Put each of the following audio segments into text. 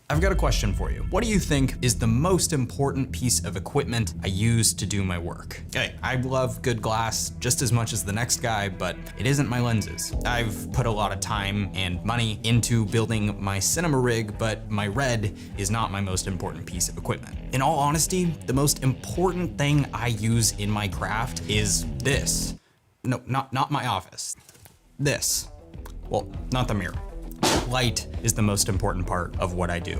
I've got a question for you. What do you think is the most important piece of equipment I use to do my work? Okay, I love good glass just as much as the next guy, but it isn't my lenses. I've put a lot of time and money into building my cinema rig, but my red is not my most important piece of equipment. In all honesty, the most important thing I use in my craft is this. No, not my office. This. Well, not the mirror. Light is the most important part of what I do.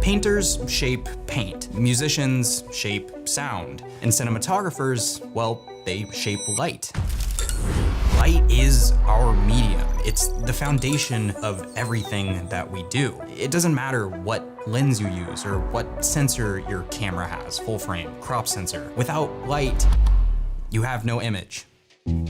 Painters shape paint, musicians shape sound, and cinematographers, well, they shape light. Light is our medium. It's the foundation of everything that we do. It doesn't matter what lens you use or what sensor your camera has, full frame, crop sensor. Without light, you have no image.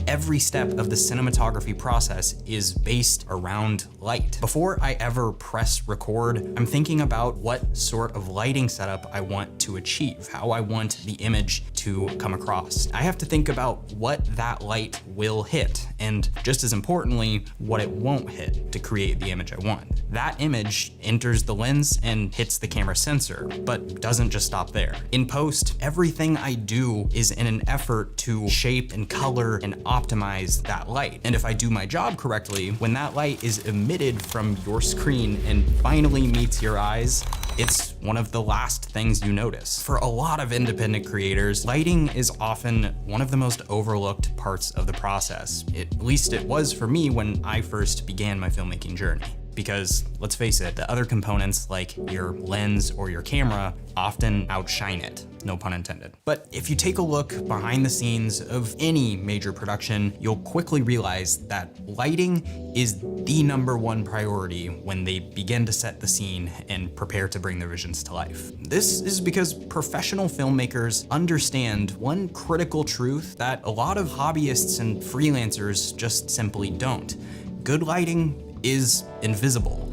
Every step of the cinematography process is based around light. Before I ever press record, I'm thinking about what sort of lighting setup I want to achieve, how I want the image to come across. I have to think about what that light will hit, and just as importantly, what it won't hit to create the image I want. That image enters the lens and hits the camera sensor, but doesn't just stop there. In post, everything I do is in an effort to shape and color and optimize that light. And if I do my job correctly, when that light is emitted from your screen and finally meets your eyes, it's one of the last things you notice. For a lot of independent creators, lighting is often one of the most overlooked parts of the process. At least it was for me when I first began my filmmaking journey. Because let's face it, the other components like your lens or your camera often outshine it, no pun intended. But if you take a look behind the scenes of any major production, you'll quickly realize that lighting is the #1 priority when they begin to set the scene and prepare to bring their visions to life. This is because professional filmmakers understand one critical truth that a lot of hobbyists and freelancers just simply don't. Good lighting is invisible.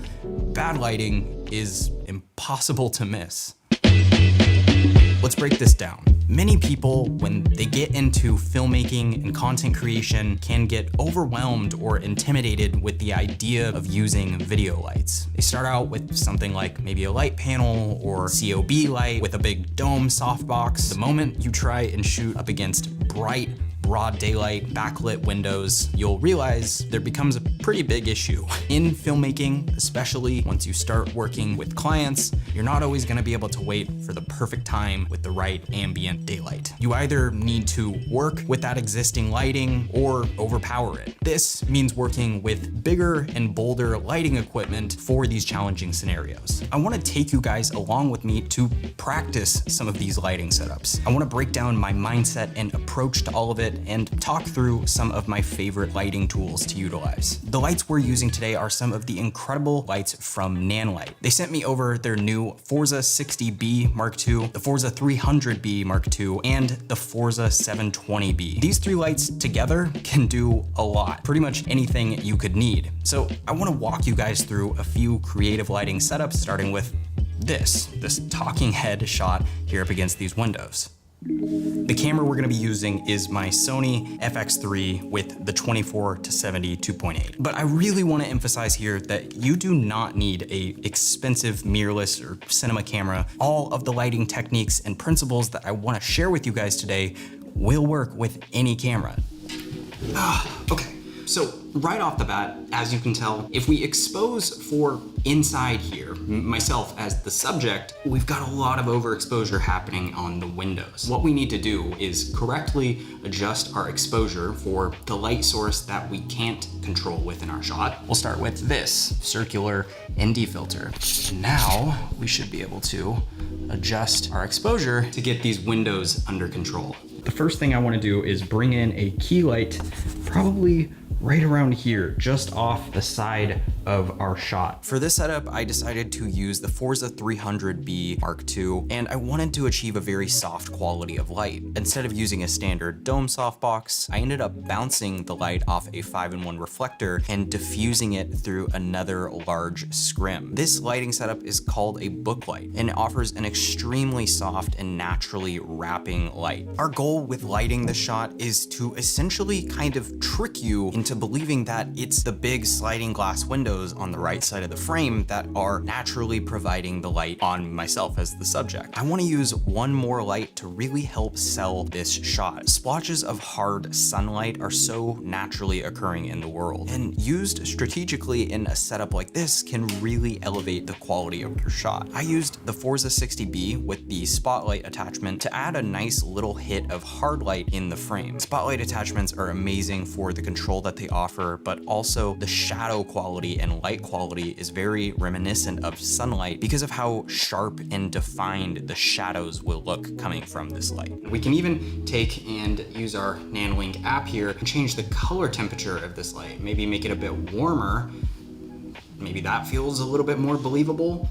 Bad lighting is impossible to miss. Let's break this down. Many people, when they get into filmmaking and content creation, can get overwhelmed or intimidated with the idea of using video lights. They start out with something like maybe a light panel or COB light with a big dome softbox. The moment you try and shoot up against bright, broad daylight, backlit windows, you'll realize there becomes a pretty big issue. In filmmaking, especially once you start working with clients, you're not always gonna be able to wait for the perfect time with the right ambient daylight. You either need to work with that existing lighting or overpower it. This means working with bigger and bolder lighting equipment for these challenging scenarios. I wanna take you guys along with me to practice some of these lighting setups. I wanna break down my mindset and approach to all of it and talk through some of my favorite lighting tools to utilize. The lights we're using today are some of the incredible lights from Nanlite. They sent me over their new Forza 60B Mark II, the Forza 300B Mark II, and the Forza 720B. These three lights together can do a lot, pretty much anything you could need. So I wanna walk you guys through a few creative lighting setups, starting with this talking head shot here up against these windows. The camera we're gonna be using is my Sony FX3 with the 24-70 2.8. But I really wanna emphasize here that you do not need an expensive mirrorless or cinema camera. All of the lighting techniques and principles that I wanna share with you guys today will work with any camera. Okay. So right off the bat, as you can tell, if we expose for inside here, myself as the subject, we've got a lot of overexposure happening on the windows. What we need to do is correctly adjust our exposure for the light source that we can't control within our shot. We'll start with this circular ND filter. And now we should be able to adjust our exposure to get these windows under control. The first thing I want to do is bring in a key light, probably right around here, just off the side of our shot. For this setup, I decided to use the Forza 300B Mark II, and I wanted to achieve a very soft quality of light. Instead of using a standard dome softbox, I ended up bouncing the light off a 5-in-1 reflector and diffusing it through another large scrim. This lighting setup is called a book light, and it offers an extremely soft and naturally wrapping light. Our goal with lighting the shot is to essentially kind of trick you into believing that it's the big sliding glass windows shadows on the right side of the frame that are naturally providing the light on myself as the subject. I want to use one more light to really help sell this shot. Splotches of hard sunlight are so naturally occurring in the world, and used strategically in a setup like this can really elevate the quality of your shot. I used the Forza 60B with the spotlight attachment to add a nice little hit of hard light in the frame. Spotlight attachments are amazing for the control that they offer, but also the shadow quality and light quality is very reminiscent of sunlight because of how sharp and defined the shadows will look coming from this light. We can even take and use our Nanlink app here and change the color temperature of this light. Maybe make it a bit warmer. Maybe that feels a little bit more believable.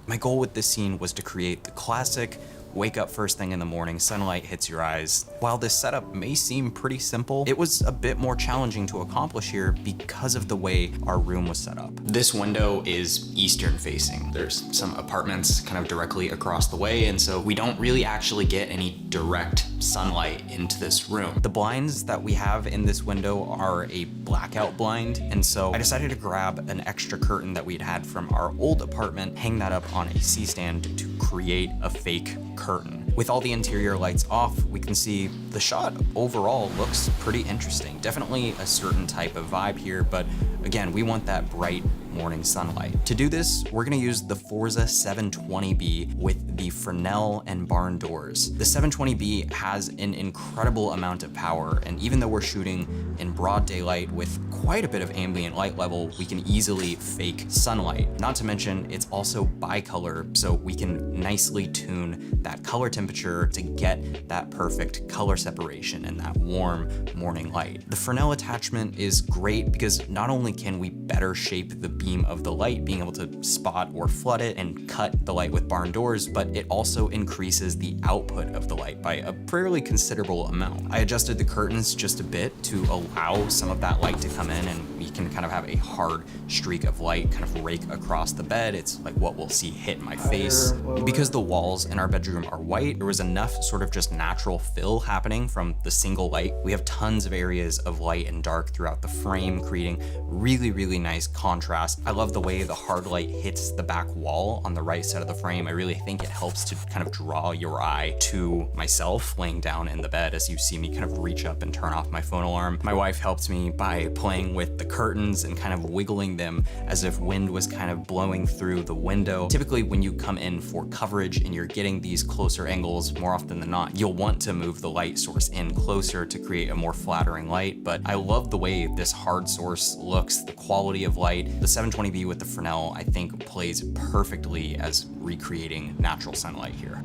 My goal with this scene was to create the classic wake up first thing in the morning, sunlight hits your eyes. While this setup may seem pretty simple, it was a bit more challenging to accomplish here because of the way our room was set up. This window is eastern facing. There's some apartments kind of directly across the way, and so we don't really actually get any direct sunlight into this room. The blinds that we have in this window are a blackout blind, and so I decided to grab an extra curtain that we'd had from our old apartment, hang that up on a C-stand to create a fake curtain. With all the interior lights off, we can see the shot overall looks pretty interesting. Definitely a certain type of vibe here, but again, we want that bright morning sunlight. To do this, we're gonna use the Forza 720B with the Fresnel and barn doors. The 720B has an incredible amount of power, and even though we're shooting in broad daylight with quite a bit of ambient light level, we can easily fake sunlight. Not to mention, it's also bicolor, so we can nicely tune that color temperature to get that perfect color separation and that warm morning light. The Fresnel attachment is great because not only can we better shape the beam of the light, being able to spot or flood it and cut the light with barn doors, but it also increases the output of the light by a fairly considerable amount. I adjusted the curtains just a bit to allow some of that light to come in, and we can kind of have a hard streak of light kind of rake across the bed. It's like what we'll see hit my face. Because the walls in our bedroom are white, there was enough sort of just natural fill happening from the single light. We have tons of areas of light and dark throughout the frame, creating really, really nice contrast. I love the way the hard light hits the back wall on the right side of the frame. I really think it helps to kind of draw your eye to myself laying down in the bed as you see me kind of reach up and turn off my phone alarm. My wife helped me by playing with the curtains and kind of wiggling them as if wind was kind of blowing through the window. Typically when you come in for coverage and you're getting these closer angles, more often than not, you'll want to move the light source in closer to create a more flattering light, but I love the way this hard source looks, the quality of light. The 720B with the Fresnel, I think, plays perfectly as recreating natural sunlight here.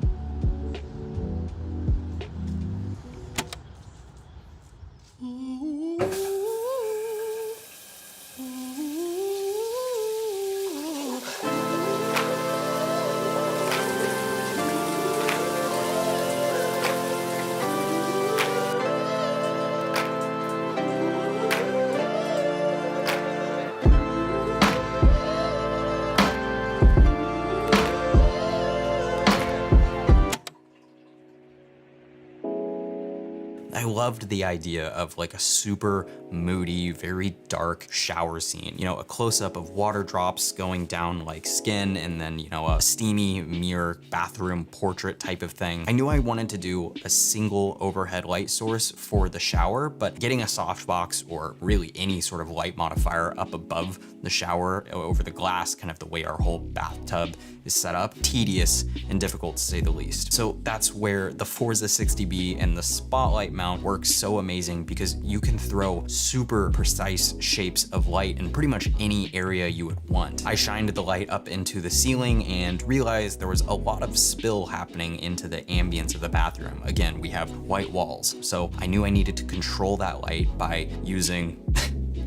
I loved the idea of like a super moody, very dark shower scene. You know, a close-up of water drops going down like skin, and then, you know, a steamy mirror bathroom portrait type of thing. I knew I wanted to do a single overhead light source for the shower, but getting a softbox or really any sort of light modifier up above the shower over the glass, kind of the way our whole bathtub is set up, tedious and difficult to say the least. So that's where the Forza 60B and the spotlight mount works so amazing, because you can throw super precise shapes of light in pretty much any area you would want. I shined the light up into the ceiling and realized there was a lot of spill happening into the ambience of the bathroom. Again, we have white walls, so I knew I needed to control that light by using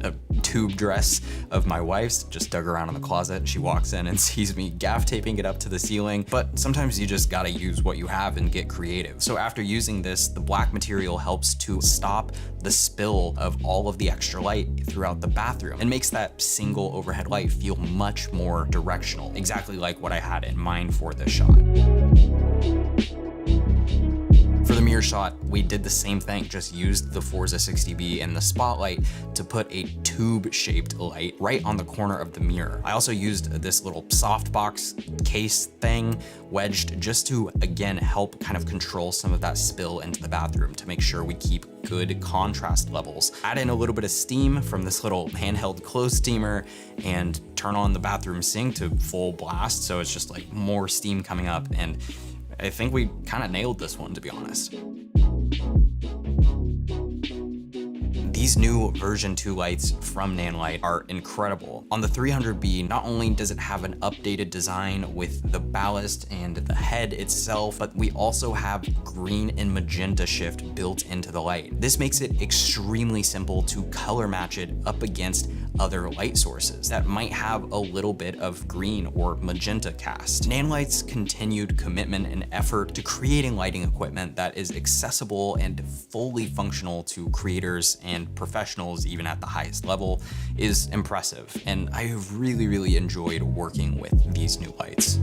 a tube dress of my wife's, just dug around in the closet. She walks in and sees me gaff taping it up to the ceiling, but sometimes you just gotta use what you have and get creative. So after using this, the black material helps to stop the spill of all of the extra light throughout the bathroom and makes that single overhead light feel much more directional, exactly like what I had in mind for this shot. For the mirror shot, we did the same thing, just used the Forza 60B and the spotlight to put a tube-shaped light right on the corner of the mirror. I also used this little softbox case thing wedged just to, again, help kind of control some of that spill into the bathroom to make sure we keep good contrast levels. Add in a little bit of steam from this little handheld clothes steamer and turn on the bathroom sink to full blast, so it's just like more steam coming up, and I think we kind of nailed this one, to be honest. These new version 2 lights from Nanlite are incredible. On the 300B, not only does it have an updated design with the ballast and the head itself, but we also have green and magenta shift built into the light. This makes it extremely simple to color match it up against other light sources that might have a little bit of green or magenta cast. Nanlite's continued commitment and effort to creating lighting equipment that is accessible and fully functional to creators and professionals, even at the highest level, is impressive, and I have really enjoyed working with these new lights.